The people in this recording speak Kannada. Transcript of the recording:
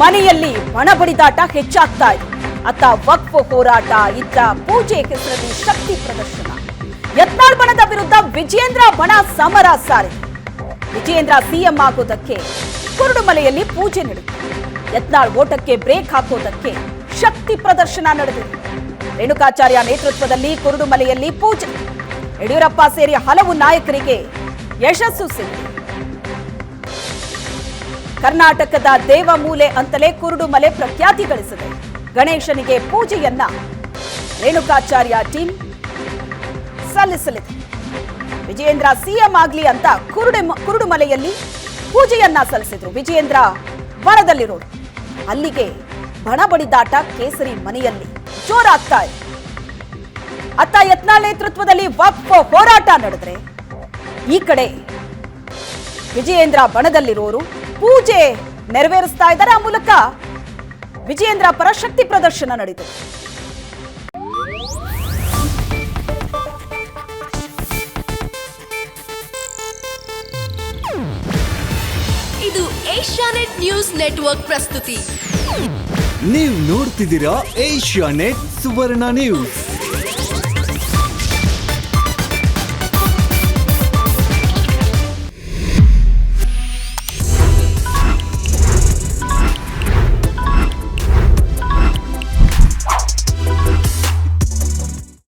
ಮನೆಯಲ್ಲಿ ಬಣಬಡಿದಾಟ ಹೆಚ್ಚಾಗ್ತಾ ಇದೆ. ಅತ್ತ ವಕ್ಫ್ ಹೋರಾಟ, ಇತ್ತ ಪೂಜೆ ಹೆಸರಲ್ಲಿ ಶಕ್ತಿ ಪ್ರದರ್ಶನ. ಯತ್ನಾಳ್ ಬಣದ ವಿರುದ್ಧ ವಿಜಯೇಂದ್ರ ಬಣ ಸಮರ ಸಾರಿದೆ. ವಿಜಯೇಂದ್ರ ಸಿಎಂ ಆಗೋದಕ್ಕೆ ಕುರುಡುಮಲೆಯಲ್ಲಿ ಪೂಜೆ ನಡೆಯಿತು. ಯತ್ನಾಳ್ ಓಟಕ್ಕೆ ಬ್ರೇಕ್ ಹಾಕೋದಕ್ಕೆ ಶಕ್ತಿ ಪ್ರದರ್ಶನ ನಡೆದಿದೆ. ರೇಣುಕಾಚಾರ್ಯ ನೇತೃತ್ವದಲ್ಲಿ ಕುರುಡುಮಲೆಯಲ್ಲಿ ಪೂಜೆ. ಯಡಿಯೂರಪ್ಪ ಸೇರಿ ಹಲವು ನಾಯಕರಿಗೆ ಯಶಸ್ಸು ಸಿಕ್ಕಿದೆ. ಕರ್ನಾಟಕದ ದೇವಮೂಲೆ ಅಂತಲೇ ಕುರುಡುಮಲೆ ಪ್ರಖ್ಯಾತಿ ಗಳಿಸಿದೆ. ಗಣೇಶನಿಗೆ ಪೂಜೆಯನ್ನ ರೇಣುಕಾಚಾರ್ಯ ಟೀಮ್ ಸಲ್ಲಿಸಲಿದೆ. ವಿಜಯೇಂದ್ರ ಸಿಎಂ ಆಗ್ಲಿ ಅಂತ ಕುರುಡುಮಲೆಯಲ್ಲಿ ಪೂಜೆಯನ್ನ ಸಲ್ಲಿಸಿದ್ರು. ವಿಜಯೇಂದ್ರ ಬಣದಲ್ಲಿರೋರು. ಅಲ್ಲಿಗೆ ಬಣ ಬಡಿದಾಟ ಕೇಸರಿ ಮನೆಯಲ್ಲಿ ಜೋರಾಗ್ತಾ ಇದೆ. ಅತ್ತ ಯತ್ನಾಳ್ ನೇತೃತ್ವದಲ್ಲಿ ವಕ್ಫ್ ಹೋರಾಟ ನಡೆದ್ರೆ, ಈ ಕಡೆ ವಿಜಯೇಂದ್ರ ಬಣದಲ್ಲಿರೋರು ಪೂಜೆ ನೆರವೇರಿಸ್ತಾ ಇದ್ದಾರೆ. ಆ ಮೂಲಕ ವಿಜಯೇಂದ್ರ ಪರ ಶಕ್ತಿ ಪ್ರದರ್ಶನ ನಡೀತದೆ. ಇದು ಏಷ್ಯಾನೆಟ್ ನ್ಯೂಸ್ ನೆಟ್ವರ್ಕ್ ಪ್ರಸ್ತುತಿ. ನೀವು ನೋಡ್ತಿದ್ದೀರಾ ಏಷ್ಯಾನೆಟ್ ಸುವರ್ಣ ನ್ಯೂಸ್.